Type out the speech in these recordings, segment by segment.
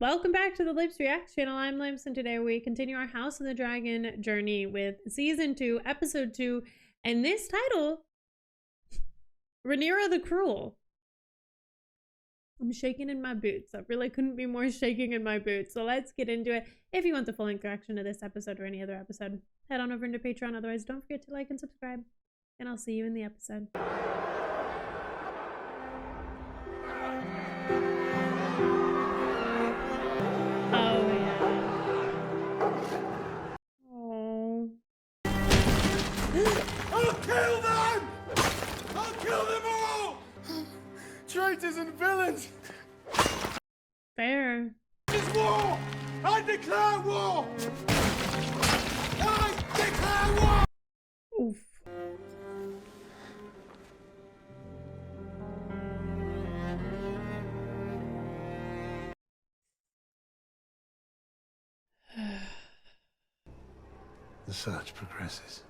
Welcome back to the Lips React channel. I'm Lips, and today we continue our House of the Dragon journey with Season 2, Episode 2, and this title, Rhaenyra the Cruel. I'm shaking in my boots. I really couldn't be more shaking in my boots. So let's get into it. If you want the full length reaction to this episode or any other episode, head on over into Patreon. Otherwise, don't forget to like and subscribe, and I'll see you in the episode. Kill them! I'll kill them all! Traitors and villains! Fair. It's war! I declare war! I declare war! Oof. The search progresses.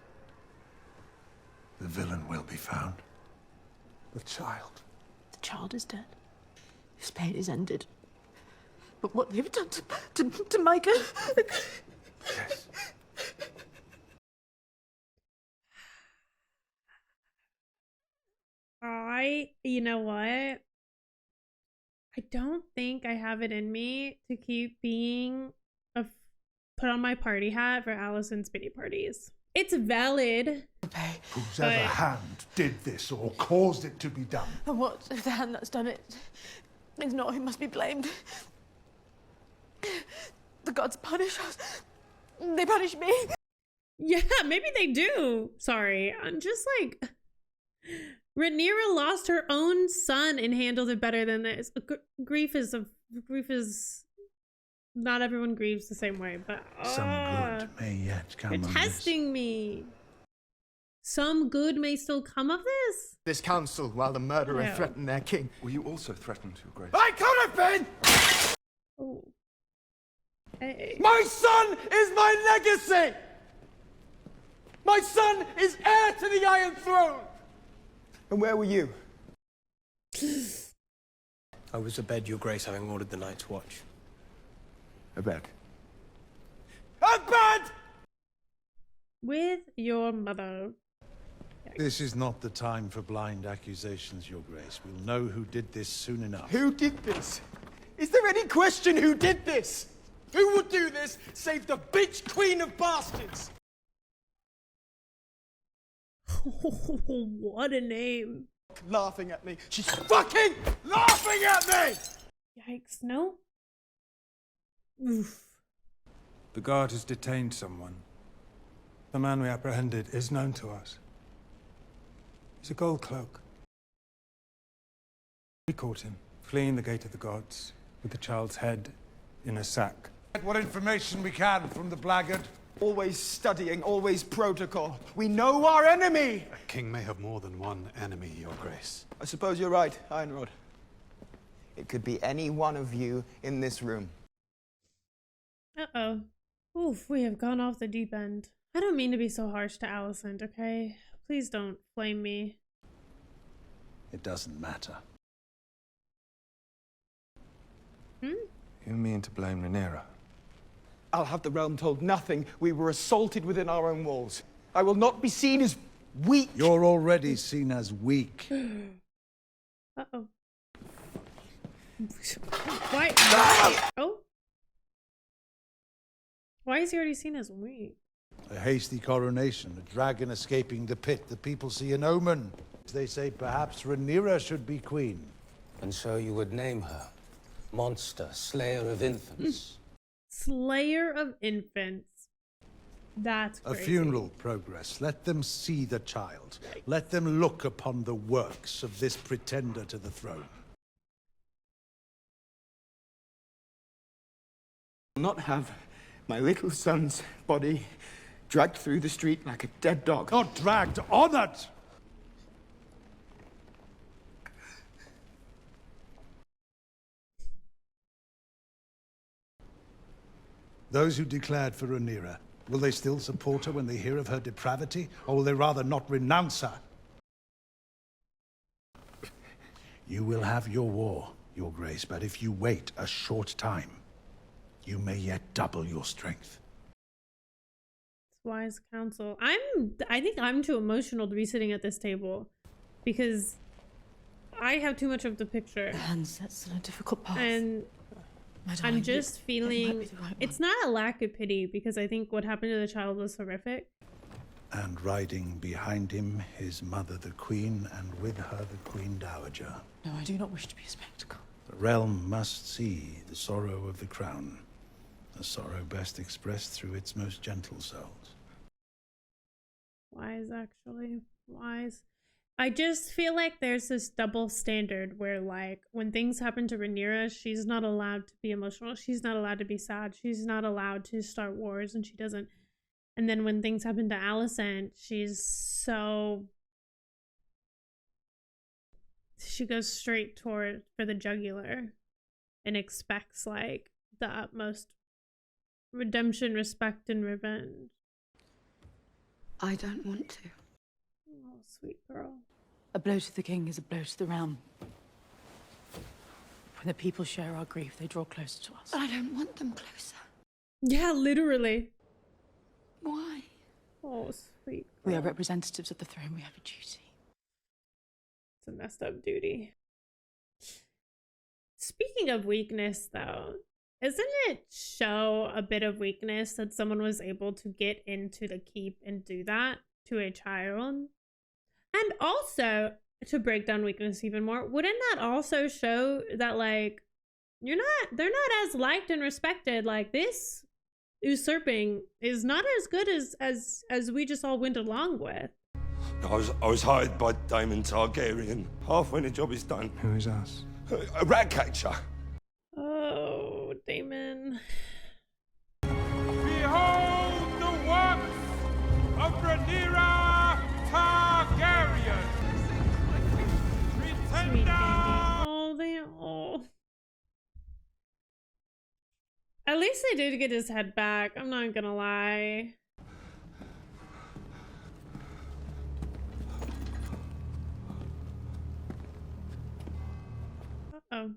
The villain will be found. The child. The child is dead. His pain is ended. But what they've done to Micah... Yes. You know what? I don't think I have it in me to keep being put on my party hat for Alicent's pity parties. It's valid. Whose ever hand did this or caused it to be done? And what if the hand that's done it is not who must be blamed? The gods punish us. They punish me. Yeah, maybe they do. Sorry, I'm just like... Rhaenyra lost her own son and handled it better than this. Grief is... Not everyone grieves the same way, but... Some good may yet come You're of testing me. Some good may still come of this? This council, while the murderer Yeah. threatened their king. Were you also threatened, Your Grace? I could have been! Oh. Hey. My son is my legacy! My son is heir to the Iron Throne! And where were you? I was abed, Your Grace, having ordered the night's watch. Abed. Abed! With your mother. This is not the time for blind accusations, Your Grace. We'll know who did this soon enough. Who did this? Is there any question who did this? Who would do this save the bitch queen of bastards? What a name. Laughing at me. She's fucking laughing at me! Yikes, no? Oof. The guard has detained someone. The man we apprehended is known to us. He's a gold cloak. We caught him, fleeing the gate of the gods, with the child's head in a sack. Get what information we can from the blackguard. Always studying, always protocol. We know our enemy! A king may have more than one enemy, Your Grace. I suppose you're right, Ironrod. It could be any one of you in this room. Uh-oh. Oof, we have gone off the deep end. I don't mean to be so harsh to Alicent, okay? Please don't flame me. It doesn't matter. You mean to blame Rhaenyra? I'll have the realm told nothing. We were assaulted within our own walls. I will not be seen as weak. You're already seen as weak. Uh-oh. Why? Oh? Why is he already seen as weak? A hasty coronation, a dragon escaping the pit. The people see an omen. They say perhaps Rhaenyra should be queen. And so you would name her Monster, Slayer of Infants. Slayer of infants. That's A crazy. funeral progress. Let them see the child. Let them look upon the works of this pretender to the throne. I'll not have my little son's body dragged through the street like a dead dog. Not dragged, honored! Those who declared for Rhaenyra, will they still support her when they hear of her depravity, or will they rather not renounce her? You will have your war, Your Grace, but if you wait a short time, You may yet double your strength. Wise counsel. I think I'm too emotional to be sitting at this table because I have too much of the picture. The hand sets on a difficult path. And My darling, I'm just it might feeling be the right it's one. not a lack of pity because I think what happened to the child was horrific. And riding behind him, his mother the queen, and with her the queen dowager. No, I do not wish to be a spectacle. The realm must see the sorrow of the crown, a sorrow best expressed through its most gentle souls. Wise, actually. Wise. I just feel like there's this double standard where, like, when things happen to Rhaenyra, she's not allowed to be emotional. She's not allowed to be sad. She's not allowed to start wars, and she doesn't. And then when things happen to Alicent, she's so... She goes straight for the jugular and expects, like, the utmost redemption, respect, and revenge. I don't want to. Oh, sweet girl. A blow to the king is a blow to the realm. When the people share our grief, they draw closer to us. I don't want them closer. Yeah, literally. Why? Oh, sweet girl. We are representatives of the throne. We have a duty. It's a messed up duty. Speaking of weakness, though, doesn't it show a bit of weakness that someone was able to get into the keep and do that to a child? And also, to break down weakness even more, wouldn't that also show that, like, they're not as liked and respected? Like, this usurping is not as good as we just all went along with. I was hired by Daemon Targaryen. Half when the job is done. Who is us? A rat catcher. Oh, Daemon. Behold the works of Rhaenyra Targaryen! Sweet baby. Oh. At least they did get his head back. I'm not gonna lie. Uh-oh.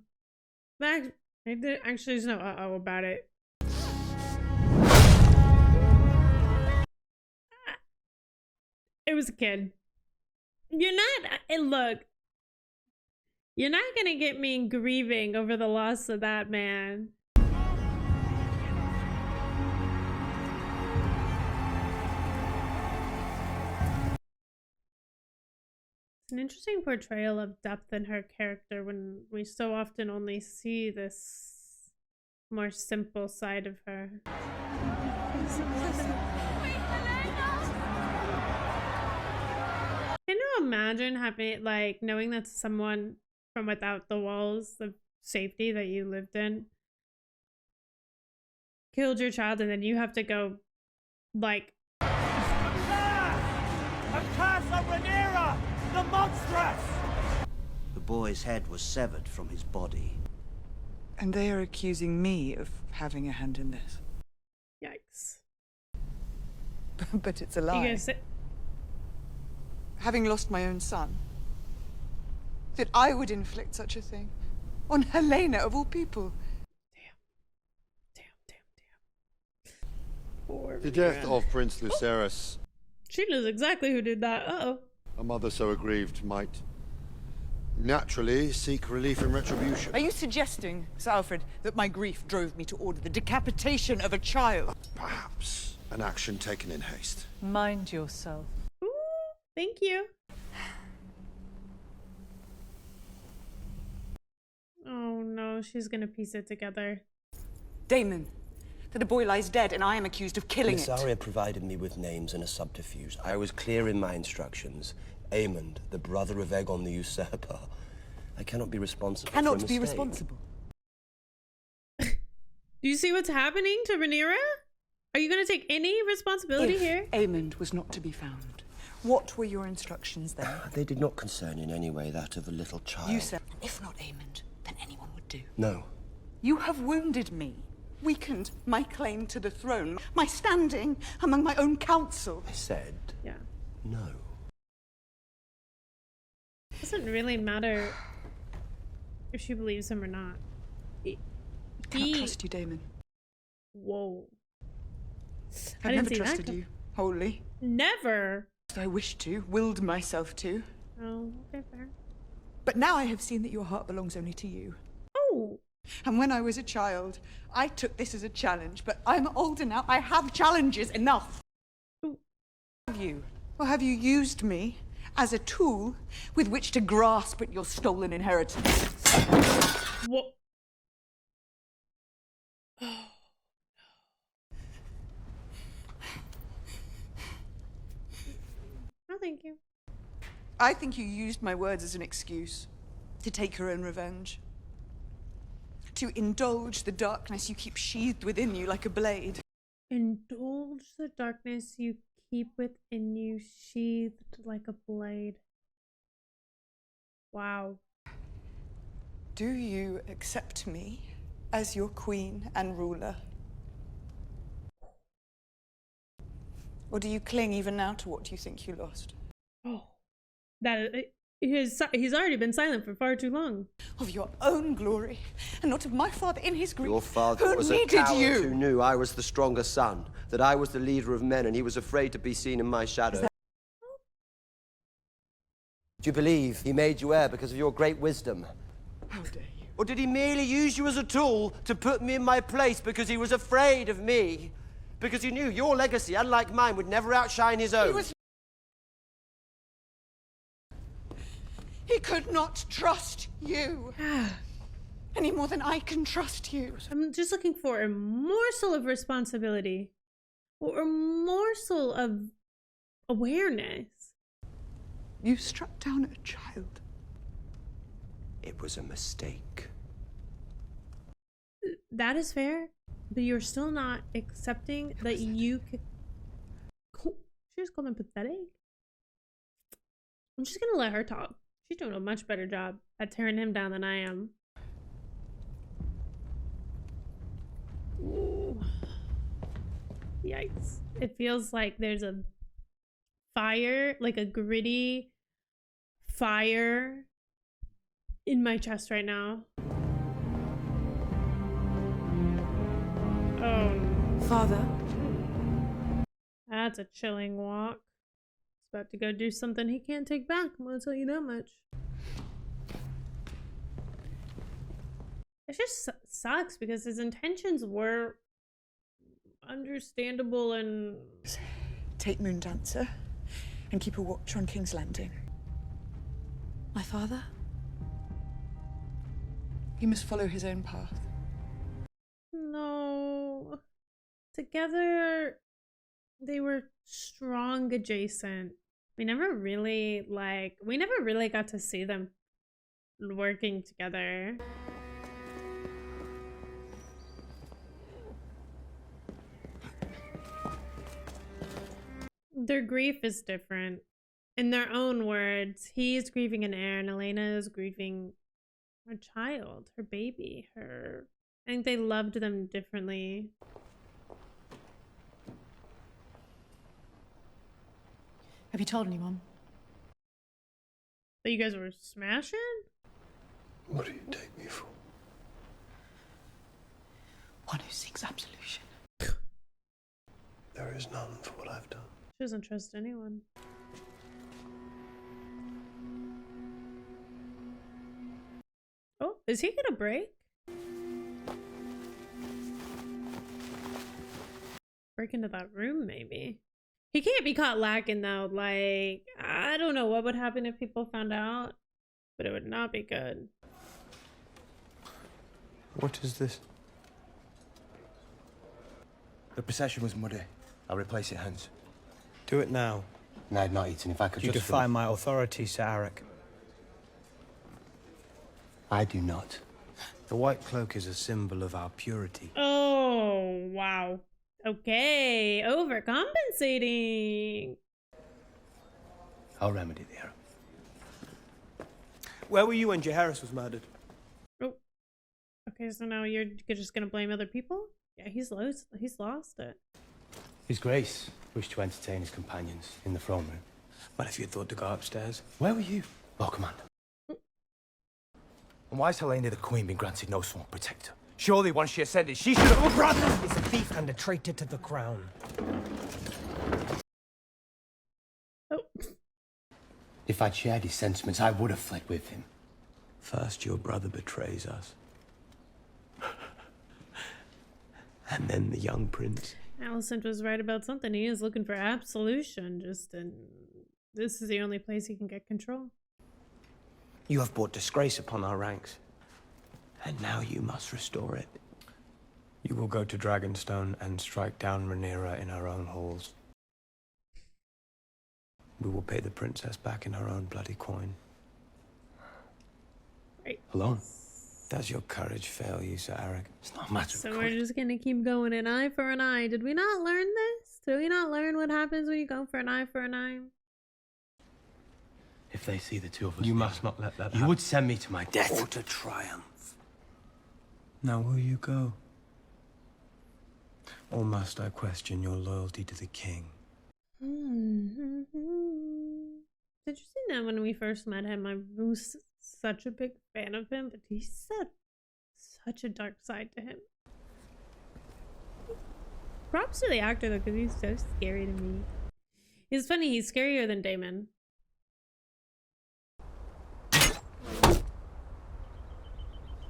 Actually, there's no uh-oh about it. It was a kid. Look. You're not gonna get me grieving over the loss of that man. It's an interesting portrayal of depth in her character when we so often only see this more simple side of her. Can you imagine having, like, knowing that someone from without the walls of safety that you lived in killed your child and then you have to go, like... A curse of Rhaenyra, the monstrous! The boy's head was severed from his body. And they are accusing me of having a hand in this. Yikes. But it's a You lie. gonna say... Having lost my own son, that I would inflict such a thing on Helena of all people. Damn. Poor The death Rhaenyra. of Prince Lucerys, She knows exactly who did that. Uh-oh. a mother so aggrieved might naturally seek relief in retribution. Are you suggesting, Sir Alfred, that my grief drove me to order the decapitation of a child? Perhaps an action taken in haste. Mind yourself. Ooh, thank you. Oh no, she's gonna piece it together. Daemon, that a boy lies dead and I am accused of killing Miss it. Arya provided me with names and a subterfuge. I was clear in my instructions. Aemond, the brother of Aegon the Usurper. I cannot be responsible for a Cannot be mistake. responsible. Do you see what's happening to Rhaenyra? Are you gonna take any responsibility If here? Aemond was not to be found, what were your instructions then? They did not concern in any way that of a little child. You said, if not Aemond, then anyone would do. No. You have wounded me, weakened my claim to the throne, my standing among my own council. I said Yeah. no. Doesn't really matter if she believes him or not. I cannot trust you, Daemon. Whoa. I've never trusted you wholly. Never. I wished to, willed myself to. Oh, okay, fair. But now I have seen that your heart belongs only to you. Oh. And when I was a child, I took this as a challenge, but I'm older now. I have challenges enough. Ooh. Have you? Or have you used me as a tool with which to grasp at your stolen inheritance? What? No, thank you. I think you used my words as an excuse to take your own revenge. To indulge the darkness you keep sheathed within you like a blade. Indulge the darkness you keep within you, sheathed like a blade. Wow. Do you accept me as your queen and ruler? Or do you cling even now to what you think you lost? Oh, he's already been silent for far too long. Of your own glory, and not of my father in his grief. Your father who was a needed coward you. who knew I was the stronger son, that I was the leader of men, and he was afraid to be seen in my shadow. Do you believe he made you heir because of your great wisdom? How dare you? Or did he merely use you as a tool to put me in my place because he was afraid of me? Because he knew your legacy, unlike mine, would never outshine his own. He could not trust you. Any more than I can trust you. I'm just looking for a morsel of responsibility. Or a morsel of awareness. You struck down a child. It was a mistake. That is fair, but you're still not accepting that you could. She just called him pathetic. I'm just gonna let her talk. She's doing a much better job at tearing him down than I am. Ooh. Yikes. It feels like there's a fire, like a gritty fire in my chest right now. Oh no. Father? That's a chilling walk. He's about to go do something he can't take back. I'm gonna tell you that much. It just sucks because his intentions were understandable and... Take Moon Dancer and keep a watch on King's Landing. My father? He must follow his own path. No. Together, they were strong adjacent. We never really got to see them working together. Their grief is different. In their own words, he's grieving an heir and Elena is grieving her child, her baby, her... I think they loved them differently. Have you told anyone? That you guys were smashing? What do you take me for? One who seeks absolution. There is none for what I've done. She doesn't trust anyone. Oh, is he gonna break? Break into that room, maybe. He can't be caught lacking though. Like, I don't know what would happen if people found out, but it would not be good. What is this? The procession was muddy. I'll replace it hence. Do it now. No, I've not eaten. If I could You just... defy my authority, Sir Arryk. I do not. The white cloak is a symbol of our purity. Oh, wow. Okay, overcompensating. I'll remedy the error. Where were you when Jaehaerys was murdered? Oh, okay. So now you're just gonna blame other people? Yeah, he's lost it. His Grace wished to entertain his companions in the throne room. Well, if you thought to go upstairs. Where were you? Lord Commander. And why has Helena the Queen been granted no sworn protector? Surely once she ascended, she should have... Brother is a thief and a traitor to the crown. Oh. If I'd shared his sentiments, I would have fled with him. First, your brother betrays us. And then the young prince. Alicent was right about something. He is looking for absolution. This is the only place he can get control. You have brought disgrace upon our ranks. And now you must restore it. You will go to Dragonstone and strike down Rhaenyra in her own halls. We will pay the princess back in her own bloody coin. Right. Alone. Does your courage fail you, Sir Arryk? It's not a matter So of we're just gonna keep going, an eye for an eye. Did we not learn this? Did we not learn what happens when you go for an eye for an eye? If they see the two of us... You must not let that happen. You would send me to my death. Or to triumph. Now will you go? Or must I question your loyalty to the king? Did you see that when we first met him? I was such a big fan of him, but he's such a dark side to him. Props to the actor though, because he's so scary to me. It's funny, he's scarier than Daemon.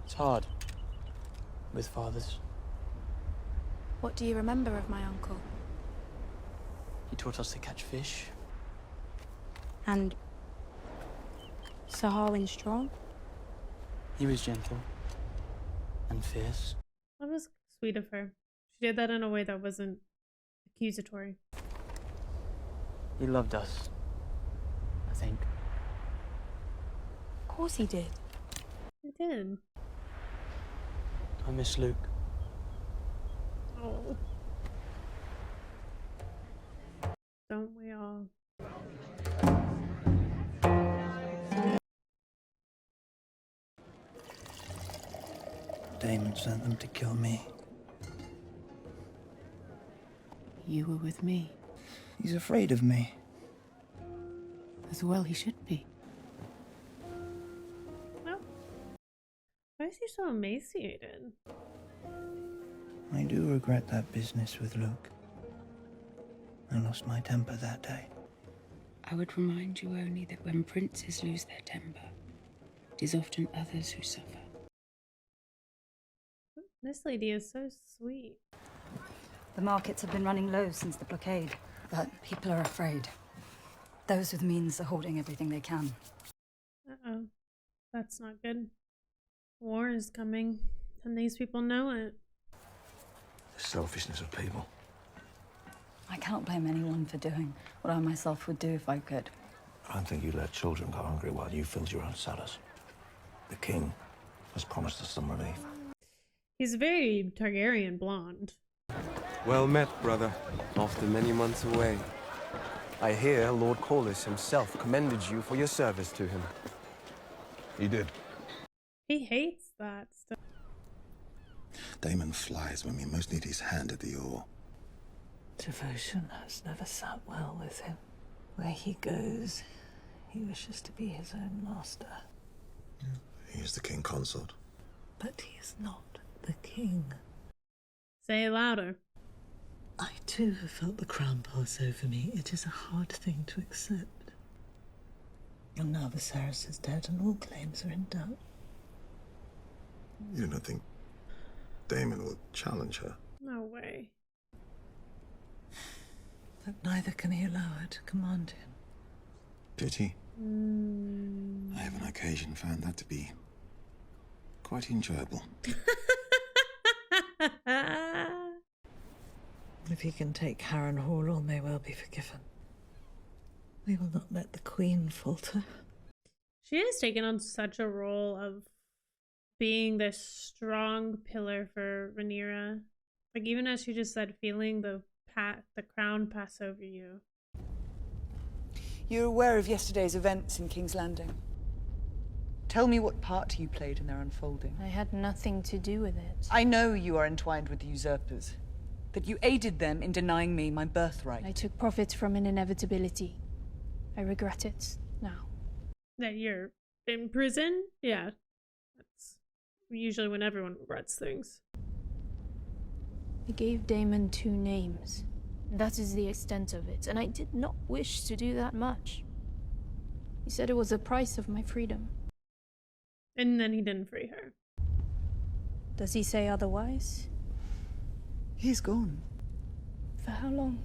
It's hard with fathers. What do you remember of my uncle? He taught us to catch fish. And Sir Harwin Strong? He was gentle and fierce. That was sweet of her. She did that in a way that wasn't accusatory. He loved us, I think. Of course he did. He did. I miss Luke. Oh. Don't we all? Daemon sent them to kill me. You were with me. He's afraid of me. As well he should be. No. Why is he so emaciated? I do regret that business with Luke. I lost my temper that day. I would remind you only that when princes lose their temper, it is often others who suffer. This lady is so sweet. The markets have been running low since the blockade, but people are afraid. Those with means are holding everything they can. Uh-oh. That's not good. War is coming, and these people know it. The selfishness of people. I can't blame anyone for doing what I myself would do if I could. I don't think you let children go hungry while you filled your own cellars. The king has promised us some relief. He's very Targaryen blonde. Well met, brother, after many months away. I hear Lord Corlys himself commended you for your service to him. He did. He hates that stuff. Daemon flies when we most need his hand at the oar. Devotion has never sat well with him. Where he goes, he wishes to be his own master. He is the king consort. But he is not the king. Say it louder. I too have felt the crown pass over me. It is a hard thing to accept. And now Viserys is dead and all claims are in doubt. You don't think Daemon will challenge her? No way. But neither can he allow her to command him. Pity. I have on occasion found that to be quite enjoyable. If he can take Harrenhal, all may well be forgiven. We will not let the Queen falter. She has taken on such a role of being this strong pillar for Rhaenyra. Like, even as she just said, feeling the crown pass over you. You're aware of yesterday's events in King's Landing. Tell me what part you played in their unfolding. I had nothing to do with it. I know you are entwined with the usurpers, that you aided them in denying me my birthright. I took profit from an inevitability. I regret it now. That you're in prison? Yeah. usually when everyone regrets things. I gave Daemon 2 names. That is the extent of it, and I did not wish to do that much. He said it was the price of my freedom. And then he didn't free her. Does he say otherwise? He's gone. For how long?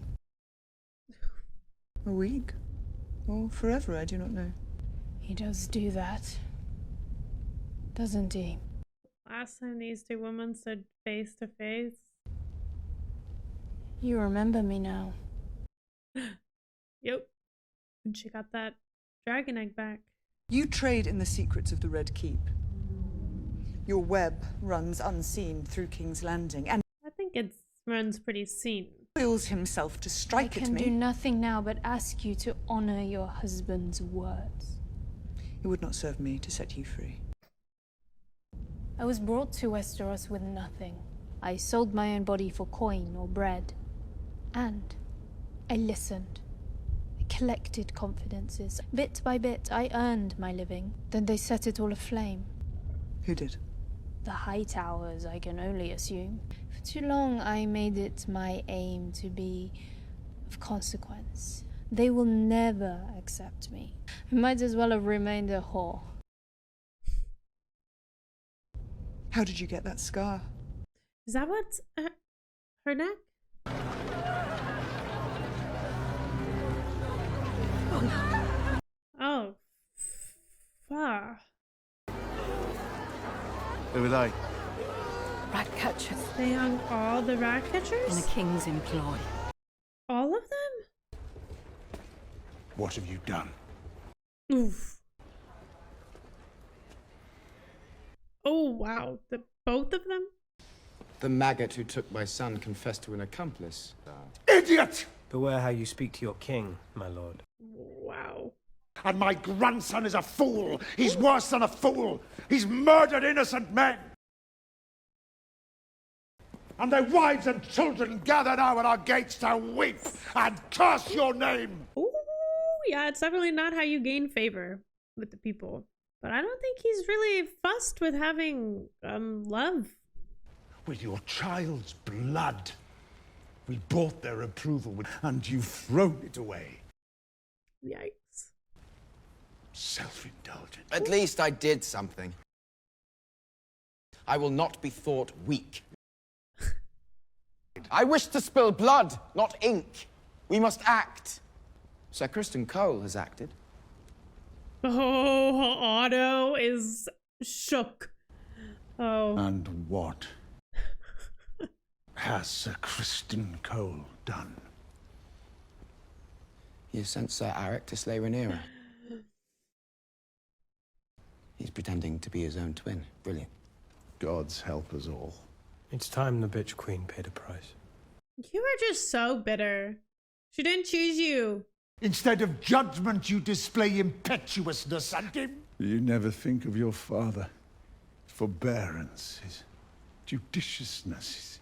A week? Or forever, I do not know. He does do that, doesn't he? Last time these 2 women stood face to face. You remember me now. Yep. And she got that dragon egg back. You trade in the secrets of the Red Keep. Your web runs unseen through King's Landing, and I think it runs pretty seen. Wills himself to strike at me. I can do nothing now but ask you to honor your husband's words. It would not serve me to set you free. I was brought to Westeros with nothing. I sold my own body for coin or bread. And I listened. I collected confidences. Bit by bit, I earned my living. Then they set it all aflame. Who did? The High Towers, I can only assume. For too long, I made it my aim to be of consequence. They will never accept me. I might as well have remained a whore. How did you get that scar? Is that what's her neck? Oh. Fuck. Who are they? Rat catchers. They hung all the rat catchers? In the king's employ. All of them? What have you done? Oof. Oh, wow. Both of them? The maggot who took my son confessed to an accomplice. Idiot! Beware how you speak to your king, my lord. Wow. And my grandson is a fool. He's worse than a fool. He's murdered innocent men. And their wives and children gather now at our gates to weep and curse your name. Ooh, yeah, it's definitely not how you gain favor with the people. But I don't think he's really fussed with having love. With your child's blood, we bought their approval, and you've thrown it away. Yikes. Self-indulgent. At least I did something. I will not be thought weak. I wish to spill blood, not ink. We must act. Sir Criston Cole has acted. Oh, Otto is shook. Oh. And what has Sir Criston Cole done? He has sent Sir Arryk to slay Rhaenyra. He's pretending to be his own twin. Brilliant. God's help us all. It's time the bitch queen paid a price. You are just so bitter. She didn't choose you. Instead of judgment, you display impetuousness and You never think of your father. His forbearance, his judiciousness, his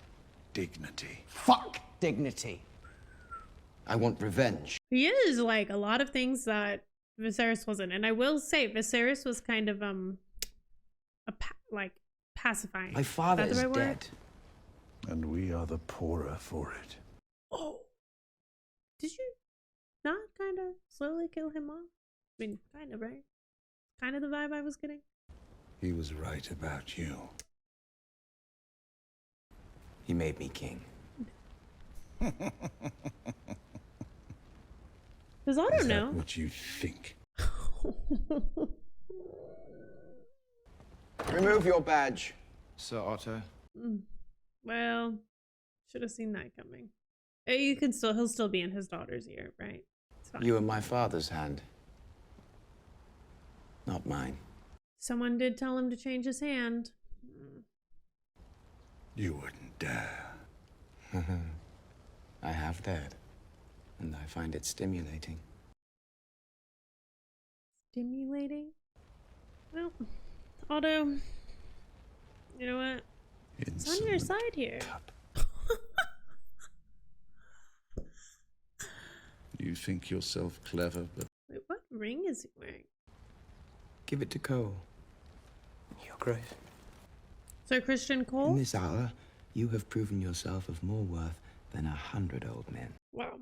dignity. Fuck dignity. I want revenge. He is like a lot of things that Viserys wasn't. And I will say, Viserys was kind of, pacifying. My father is right dead. Word? And we are the poorer for it. Oh. Did you not kind of slowly kill him off? I mean, kind of, right? Kind of the vibe I was getting. He was right about you. He made me king. Does Otto know? What you think? Remove your badge, Sir Otto. Well, should have seen that coming. He'll still be in his daughter's ear, right? It's fine. You are my father's hand, not mine. Someone did tell him to change his hand. You wouldn't dare. I have dared, and I find it stimulating. Stimulating? Well, Otto, you know what? It's on your side here. You think yourself clever, but... Wait, what ring is he wearing? Give it to Cole. Your Grace. Sir Christian Cole? In this hour, you have proven yourself of more worth than 100 old men. Wow.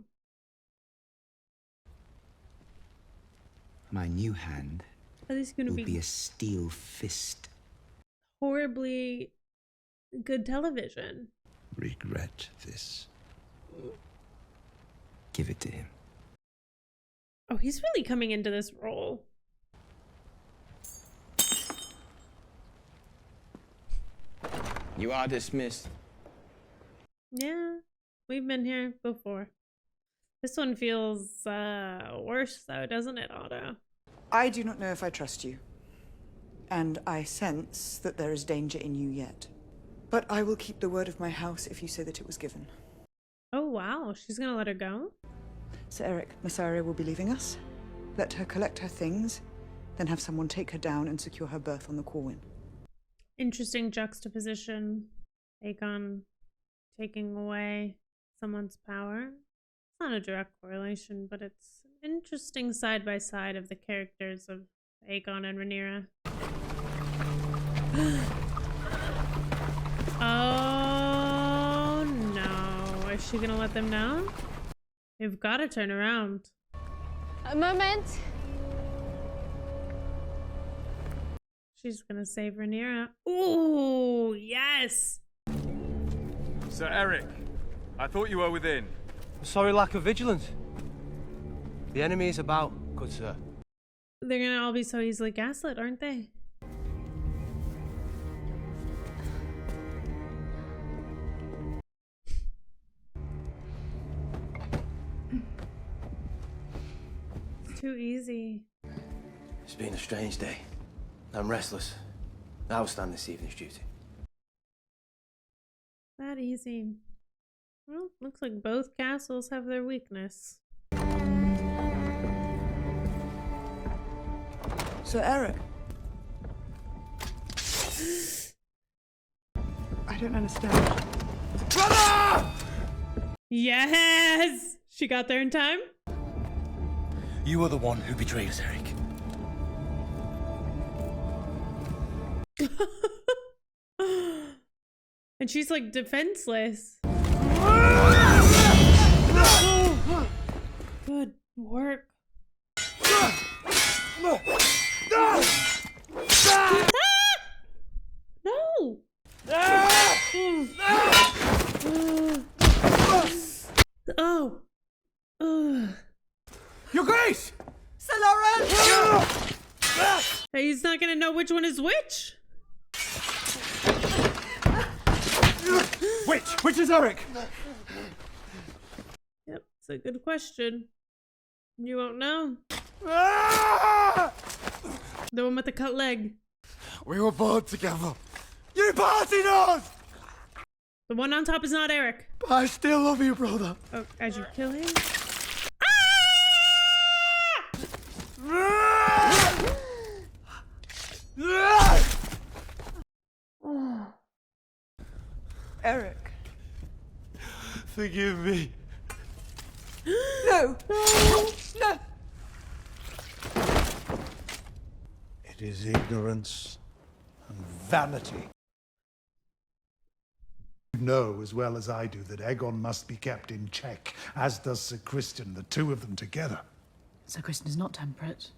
My new hand Are these gonna will be be a steel fist. horribly good television? Regret this. Give it to him. Oh, he's really coming into this role. You are dismissed. Yeah, we've been here before. This one feels worse though, doesn't it, Otto? I do not know if I trust you. And I sense that there is danger in you yet. But I will keep the word of my house if you say that it was given. Oh wow, she's gonna let her go? Sir Arryk, Miss Arya will be leaving us. Let her collect her things, then have someone take her down and secure her berth on the Corwin. Interesting juxtaposition. Aegon taking away someone's power. It's not a direct correlation, but it's an interesting side by side of the characters of Aegon and Rhaenyra. Oh no. Is she gonna let them down? They've gotta turn around. A moment. She's gonna save Rhaenyra. Ooh, yes! Sir Arryk, I thought you were within. Sorry, lack of vigilance. The enemy is about, good sir. They're gonna all be so easily gaslit, aren't they? It's too easy. It's been a strange day. I'm restless. I will stand this evening's duty. That easy. Well, looks like both castles have their weakness. Sir Arryk. I don't understand. Brother! Yes! She got there in time? You are the one who betrayed us, Arryk. And she's like defenseless. Good work. No! Oh. Your Grace! Sir Laurent! He's not gonna know which one is which. Which is Arryk? Yep, it's a good question. You won't know. The one with the cut leg. We were born together. You parted us! The one on top is not Arryk. But I still love you, brother. Oh, as you kill him? Oh. Arryk. Forgive me. No! No! No! It is ignorance and vanity. You know as well as I do that Aegon must be kept in check, as does Sir Christian, the two of them together. Sir Christian is not temperate.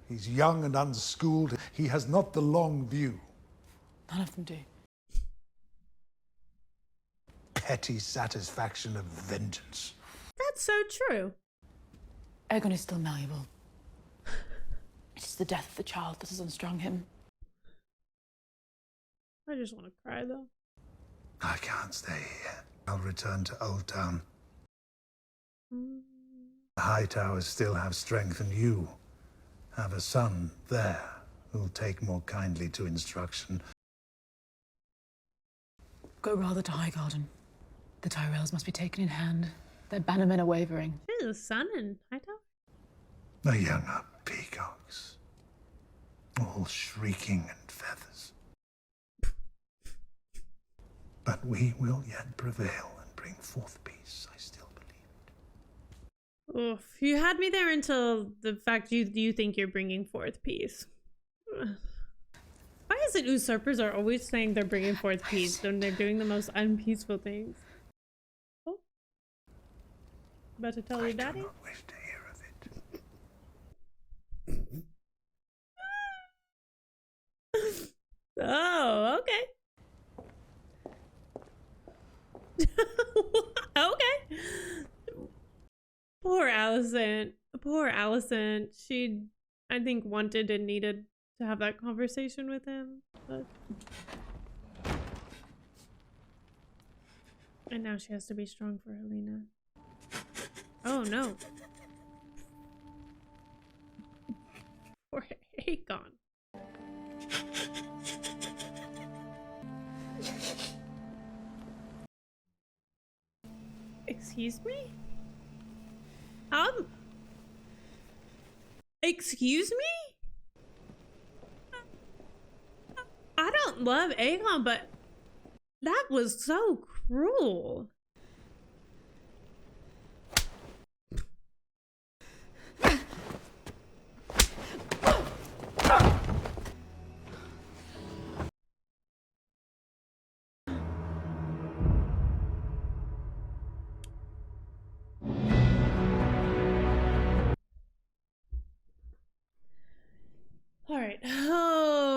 He's young and unschooled. He has not the long view. None of them do. Petty satisfaction of vengeance. That's so true. Aegon is still malleable. It is the death of the child that has unstrung him. I just want to cry though. I can't stay here. I'll return to Old Town. The High Towers still have strength, and you have a son there who'll take more kindly to instruction. Go rather to Highgarden. The Tyrells must be taken in hand. Their bannermen are wavering. There's a son in Hightower? The younger peacocks, all shrieking and feathers. But we will yet prevail and bring forth peace, I still believe. Oof. You had me there until the fact you think you're bringing forth peace. Why is it usurpers are always saying they're bringing forth peace when they're doing the most unpeaceful things? Oh. About to tell your daddy? Wish to hear of it. Oh, okay. Okay. Poor Alicent. Poor Alicent. She, I think, wanted and needed to have that conversation with him. But... And now she has to be strong for Helena. Oh, no. Poor Aegon. Excuse me? Excuse me? I don't love Aegon, but that was so cruel. All right. Oh.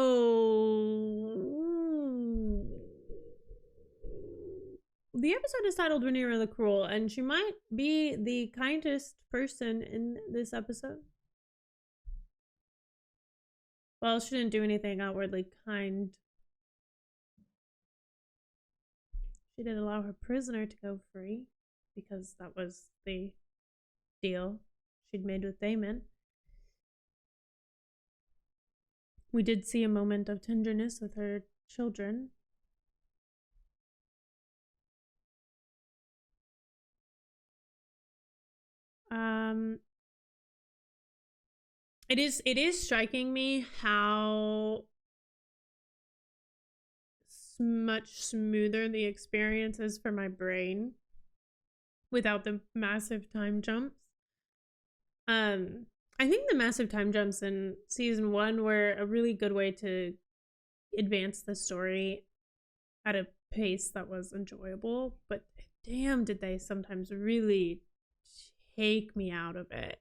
The episode is titled Rhaenyra the Cruel, and she might be the kindest person in this episode. Well, she didn't do anything outwardly kind. She did allow her prisoner to go free, because that was the deal she'd made with Daemon. We did see a moment of tenderness with her children. It is striking me how much smoother the experience is for my brain without the massive time jumps. I think the massive time jumps in season 1 were a really good way to advance the story at a pace that was enjoyable, but damn did they sometimes really take me out of it.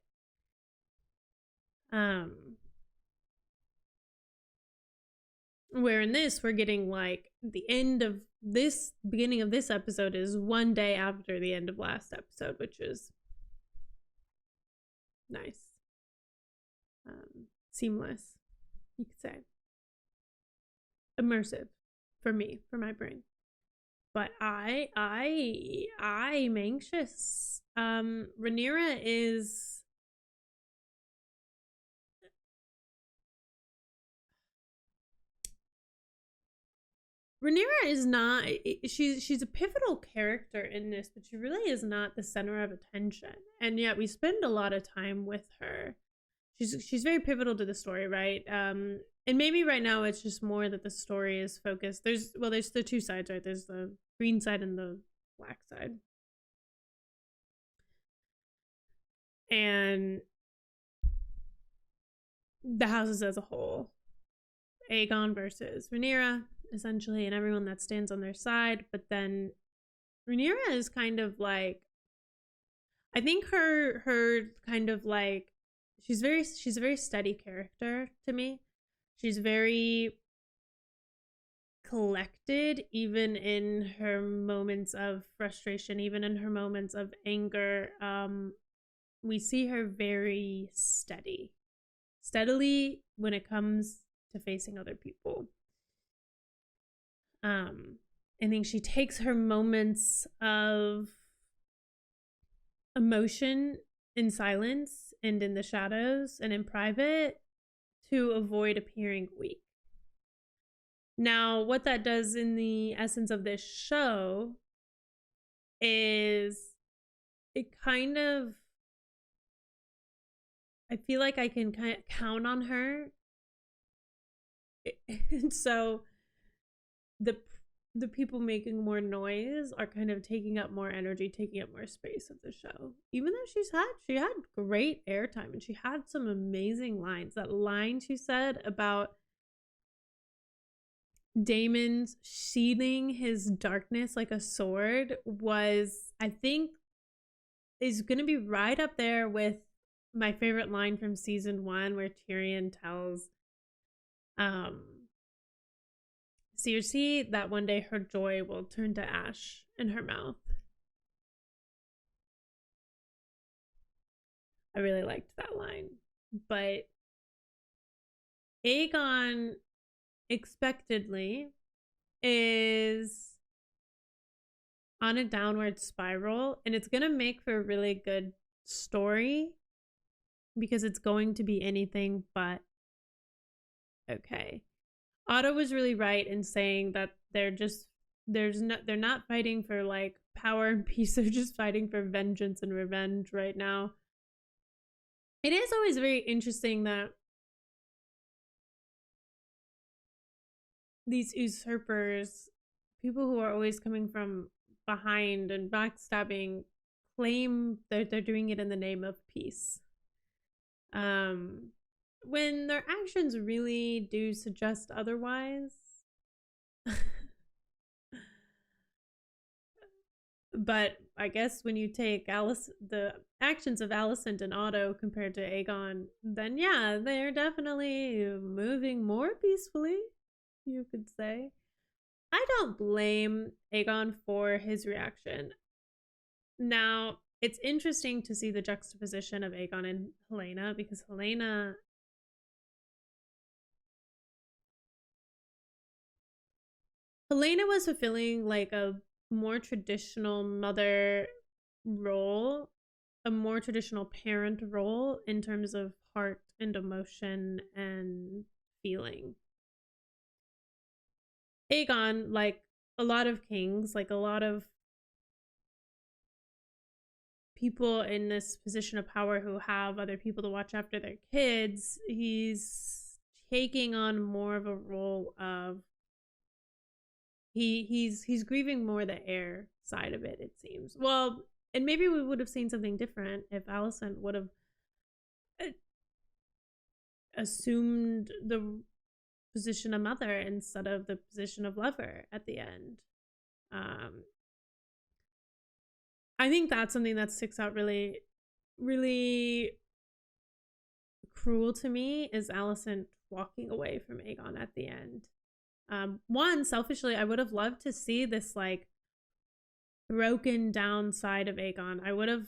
Where in this, we're getting like the end of this, beginning of this episode is one day after the end of last episode, which is nice. Seamless, you could say. Immersive for me, for my brain. But I'm anxious. Rhaenyra is not, she's a pivotal character in this, but she really is not the center of attention. And yet we spend a lot of time with her. She's very pivotal to the story, right? And maybe right now it's just more that the story is focused. There's the two sides, right? There's the green side and the black side. And the houses as a whole. Aegon versus Rhaenyra, essentially, and everyone that stands on their side. But then Rhaenyra is kind of like, I think her kind of like, she's a very steady character to me. She's very collected, even in her moments of frustration, even in her moments of anger. We see her very steadily when it comes to facing other people. I think she takes her moments of emotion in silence and in the shadows and in private to avoid appearing weak. Now, what that does in the essence of this show is it kind of, I feel like I can kind of count on her. And so the people making more noise are kind of taking up more energy, taking up more space of the show. Even though she had great airtime and she had some amazing lines. That line she said about Daemon's sheathing his darkness like a sword was, I think, is going to be right up there with my favorite line from season 1, where Tyrion tells Cersei that one day her joy will turn to ash in her mouth. I really liked that line. But Aegon expectedly is on a downward spiral, and it's going to make for a really good story because it's going to be anything but okay. Otto was really right in saying that they're not fighting for like power and peace, they're just fighting for vengeance and revenge right now. It is always very interesting that these usurpers, people who are always coming from behind and backstabbing, claim that they're doing it in the name of peace. When their actions really do suggest otherwise. But I guess when you take the actions of Alicent and Otto compared to Aegon, then yeah, they're definitely moving more peacefully, you could say. I don't blame Aegon for his reaction. Now, it's interesting to see the juxtaposition of Aegon and Helaena, because Helaena was fulfilling like a more traditional mother role, a more traditional parent role in terms of heart and emotion and feeling. Aegon, like a lot of kings, like a lot of people in this position of power who have other people to watch after their kids, he's taking on more of a role of he's grieving more the heir side of it, it seems. Well, and maybe we would have seen something different if Alicent would have assumed the position of mother instead of the position of lover at the end. I think that's something that sticks out really, really cruel to me, is Alicent walking away from Aegon at the end. One, selfishly, I would have loved to see this like broken down side of Aegon. I would have.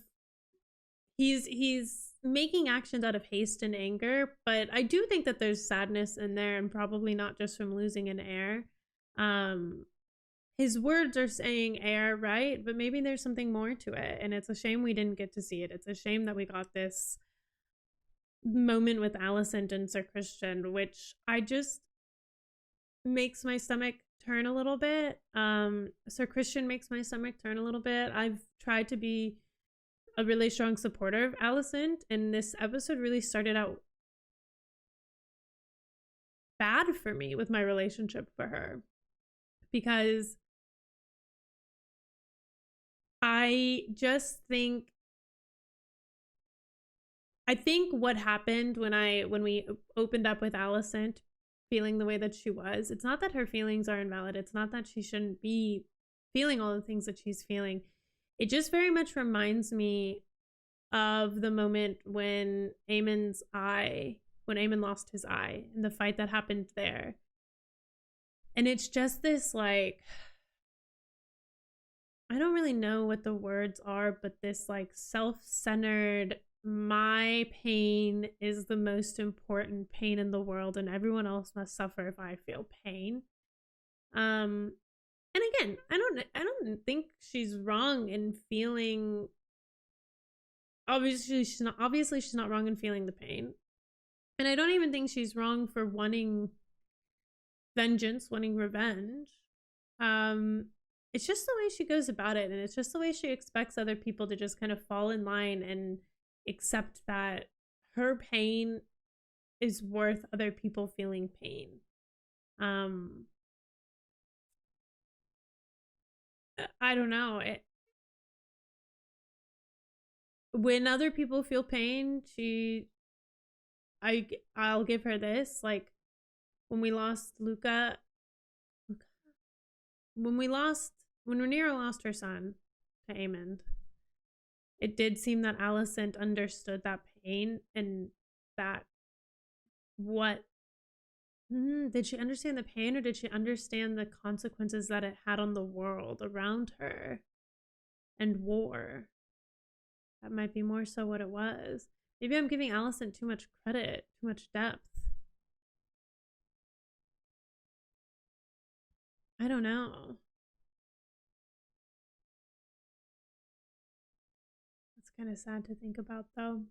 He's making actions out of haste and anger, but I do think that there's sadness in there, and probably not just from losing an heir. His words are saying heir, right? But maybe there's something more to it, and it's a shame we didn't get to see it. It's a shame that we got this moment with Alicent and Sir Christian, which I just makes my stomach turn a little bit. Sir Christian makes my stomach turn a little bit. I've tried to be a really strong supporter of Alicent, and this episode really started out bad for me with my relationship for her, because I think what happened when we opened up with Alicent feeling the way that she was, it's not that her feelings are invalid, it's not that she shouldn't be feeling all the things that she's feeling. It just very much reminds me of the moment when Aemon lost his eye, and the fight that happened there. And it's just this like, I don't really know what the words are, but this like self-centered, my pain is the most important pain in the world, and everyone else must suffer if I feel pain. And again, I don't think she's wrong in feeling. Obviously, she's not wrong in feeling the pain, and I don't even think she's wrong for wanting vengeance, wanting revenge. It's just the way she goes about it, and it's just the way she expects other people to just kind of fall in line and accept that her pain is worth other people feeling pain. I don't know. When other people feel pain, I'll give her this. Like when we lost Luca, when Rhaenyra lost her son to Aemond, it did seem that Alicent understood that pain, and that did she understand the pain, or did she understand the consequences that it had on the world around her and war? That might be more so what it was. Maybe I'm giving Alicent too much credit, too much depth. I don't know. It's kind of sad to think about, though.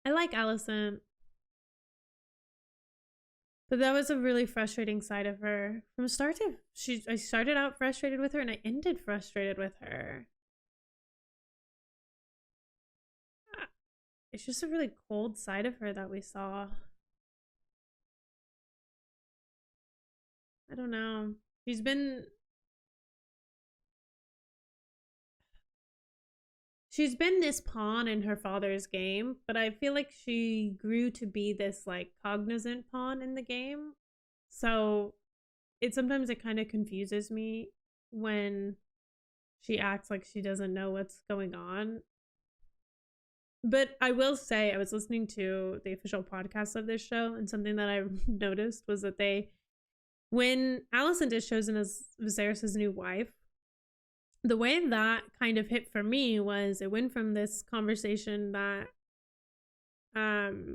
I like Alicent, but that was a really frustrating side of her. From start to, I started out frustrated with her, and I ended frustrated with her. It's just a really cold side of her that we saw. I don't know. She's been this pawn in her father's game, but I feel like she grew to be this like cognizant pawn in the game. So sometimes it kind of confuses me when she acts like she doesn't know what's going on. But I will say, I was listening to the official podcast of this show, and something that I noticed was that when Alicent is chosen as Viserys' new wife, the way that kind of hit for me was it went from this conversation that Rhaenyra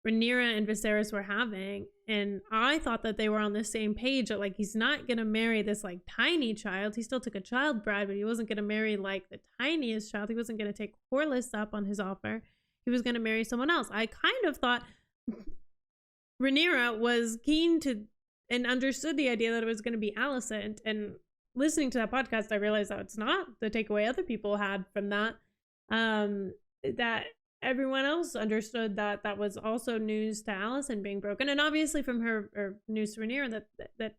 and Viserys were having, and I thought that they were on the same page that, like, he's not gonna marry this like tiny child. He still took a child bride, but he wasn't gonna marry like the tiniest child. He wasn't gonna take Corlys up on his offer. He was gonna marry someone else. I kind of thought Rhaenyra was keen to and understood the idea that it was going to be Alicent, and listening to that podcast, I realized that it's not the takeaway other people had from that. That everyone else understood that that was also news to Alicent being broken, and obviously from her, or news to Rhaenyra, that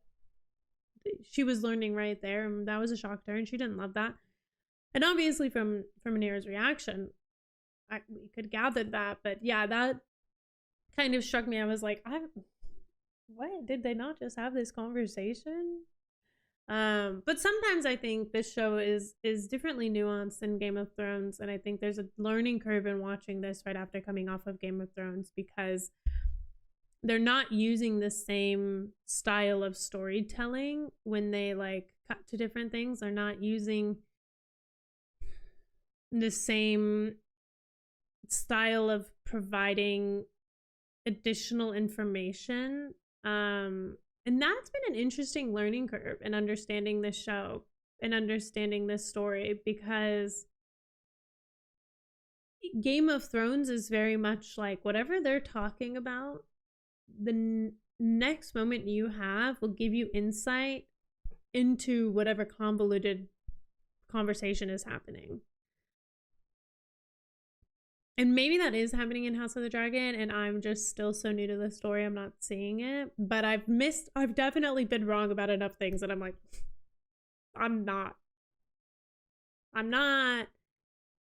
she was learning right there, and that was a shock to her, and she didn't love that. And obviously from Rhaenyra's reaction, we could gather that. But yeah, that kind of struck me. I was like, what? Did they not just have this conversation? But sometimes I think this show is differently nuanced than Game of Thrones, and I think there's a learning curve in watching this right after coming off of Game of Thrones, because they're not using the same style of storytelling when they like cut to different things. They're not using the same style of providing additional information. And that's been an interesting learning curve in understanding this show and understanding this story, because Game of Thrones is very much like whatever they're talking about, the next moment you have will give you insight into whatever convoluted conversation is happening. And maybe that is happening in House of the Dragon, and I'm just still so new to the story, I'm not seeing it. But I've definitely been wrong about enough things that I'm like, I'm not. I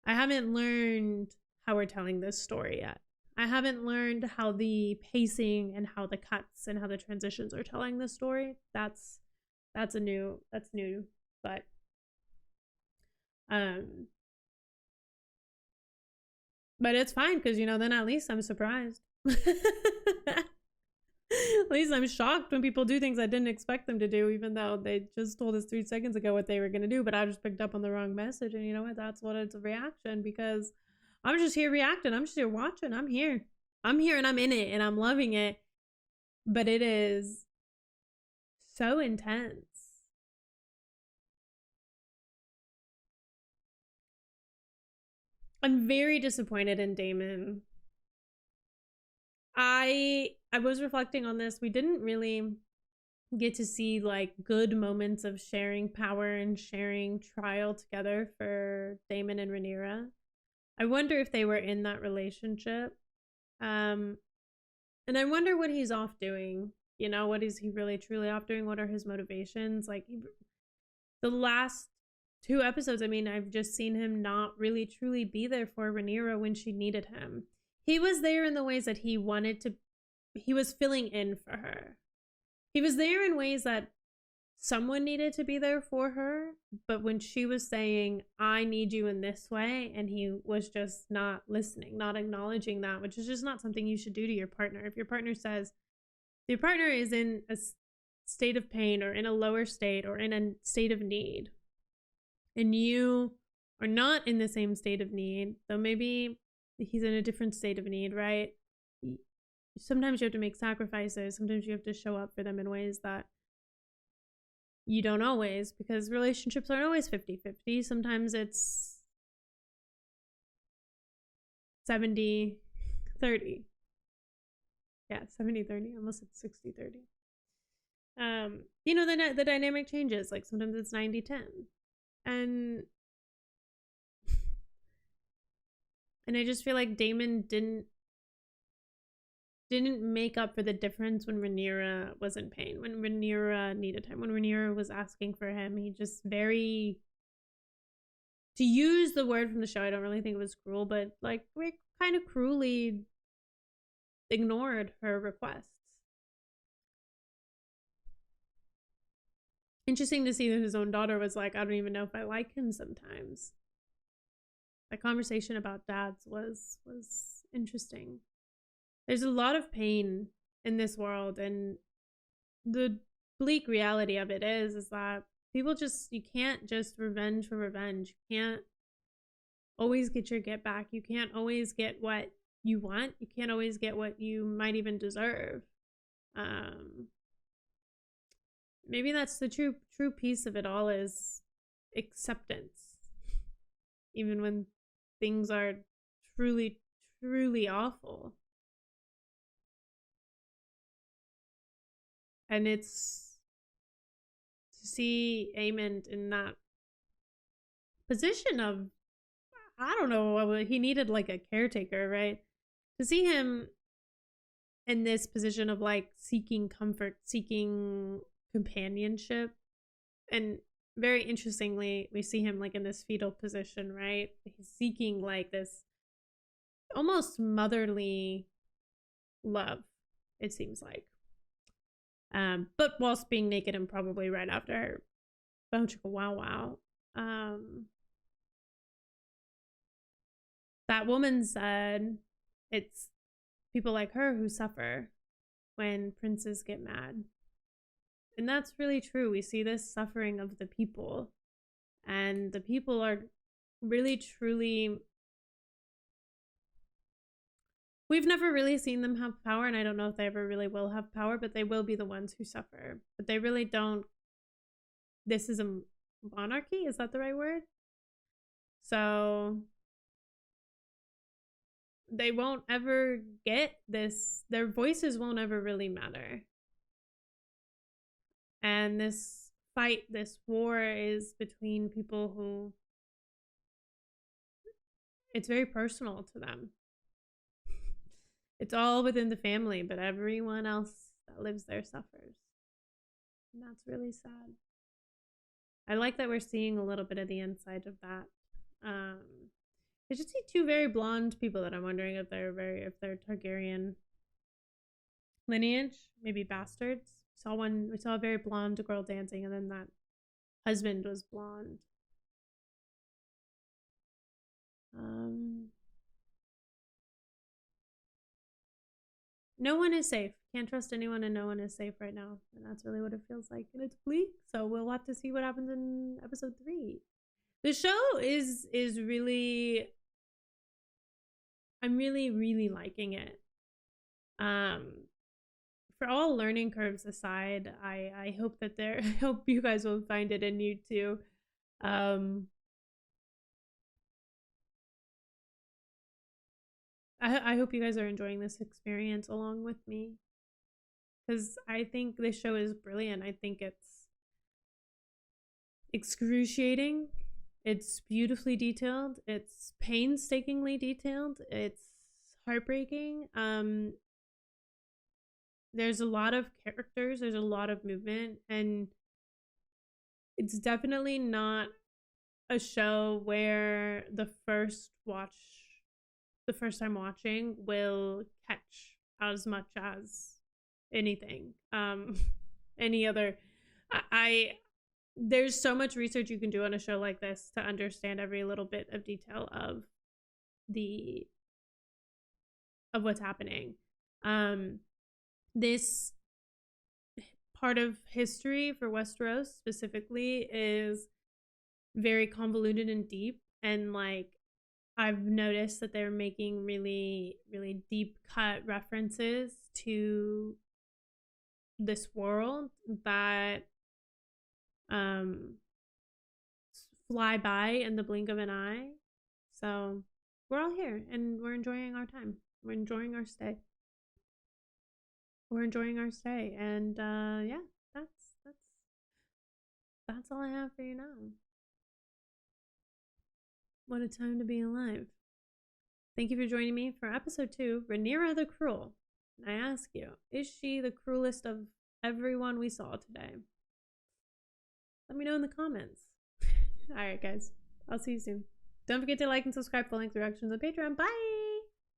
haven't learned how we're telling this story yet. I haven't learned how the pacing and how the cuts and how the transitions are telling the story. That's new, but but it's fine, because, you know, then at least I'm surprised. At least I'm shocked when people do things I didn't expect them to do, even though they just told us 3 seconds ago what they were going to do, but I just picked up on the wrong message. And you know what? That's what it's a reaction, because I'm just here reacting. I'm just here watching. I'm here and I'm in it and I'm loving it. But it is so intense. I'm very disappointed in Daemon. I was reflecting on this. We didn't really get to see like good moments of sharing power and sharing trial together for Daemon and Rhaenyra. I wonder if they were in that relationship. And I wonder what he's off doing. You know, what is he really truly off doing? What are his motivations? Like, the last 2 episodes, I mean, I've just seen him not really truly be there for Rhaenyra when she needed him. He was there in the ways that he wanted to. He was filling in for her. He was there in ways that someone needed to be there for her, but when she was saying, I need you in this way, and he was just not listening, not acknowledging that, which is just not something you should do to your partner. If your partner says, your partner is in a state of pain or in a lower state or in a state of need, and you are not in the same state of need, though maybe he's in a different state of need, right? Sometimes you have to make sacrifices. Sometimes you have to show up for them in ways that you don't always, because relationships aren't always 50-50. Sometimes it's 70-30. Yeah, 70-30. Almost it's 60-30. You know, the dynamic changes. Like sometimes it's 90-10. And I just feel like Daemon didn't make up for the difference when Rhaenyra was in pain, when Rhaenyra needed him, when Rhaenyra was asking for him. He just very, to use the word from the show, I don't really think it was cruel, but like we kind of cruelly ignored her requests. Interesting to see that his own daughter was like, I don't even know if I like him sometimes. That conversation about dads was interesting. There's a lot of pain in this world, and the bleak reality of it is that people just, you can't just revenge for revenge. You can't always get your get back. You can't always get what you want. You can't always get what you might even deserve. Maybe that's the true piece of it all, is acceptance. Even when things are truly, truly awful. And it's to see Aemond in that position of, I don't know, he needed like a caretaker, right? To see him in this position of like seeking comfort, seeking companionship. And very interestingly, we see him like in this fetal position, right? He's seeking like this almost motherly love, it seems like. But whilst being naked and probably right after her bone chicka wow wow. That woman said it's people like her who suffer when princes get mad. And that's really true. We see this suffering of the people, and the people are really truly, we've never really seen them have power, and I don't know if they ever really will have power, but they will be the ones who suffer. But they really don't. This is a monarchy? Is that the right word? So they won't ever get this. Their voices won't ever really matter. And this fight, this war is between people who, it's very personal to them. It's all within the family, but everyone else that lives there suffers. And that's really sad. I like that we're seeing a little bit of the inside of that. I just see two very blonde people that I'm wondering if they're Targaryen lineage, maybe bastards. We saw a very blonde girl dancing, and then that husband was blonde. No one is safe. Can't trust anyone, and no one is safe right now. And that's really what it feels like. And it's bleak. So we'll have to see what happens in episode 3. The show is really, I'm really, really liking it. For all learning curves aside, I hope that I hope you guys will find it in you too. I hope you guys are enjoying this experience along with me, because I think this show is brilliant. I think it's excruciating. It's beautifully detailed. It's painstakingly detailed. It's heartbreaking. There's a lot of characters. There's a lot of movement, and it's definitely not a show where the first time watching will catch as much as anything, any other There's so much research you can do on a show like this to understand every little bit of detail of what's happening. This part of history for Westeros specifically is very convoluted and deep, and like I've noticed that they're making really, really deep cut references to this world that fly by in the blink of an eye. So we're all here and we're enjoying our time. We're enjoying our stay. And yeah, that's all I have for you now. What a time to be alive. Thank you for joining me for episode 2, Rhaenyra the Cruel. I ask you, is she the cruelest of everyone we saw today? Let me know in the comments. Alright guys, I'll see you soon. Don't forget to like and subscribe for length reactions on Patreon. Bye!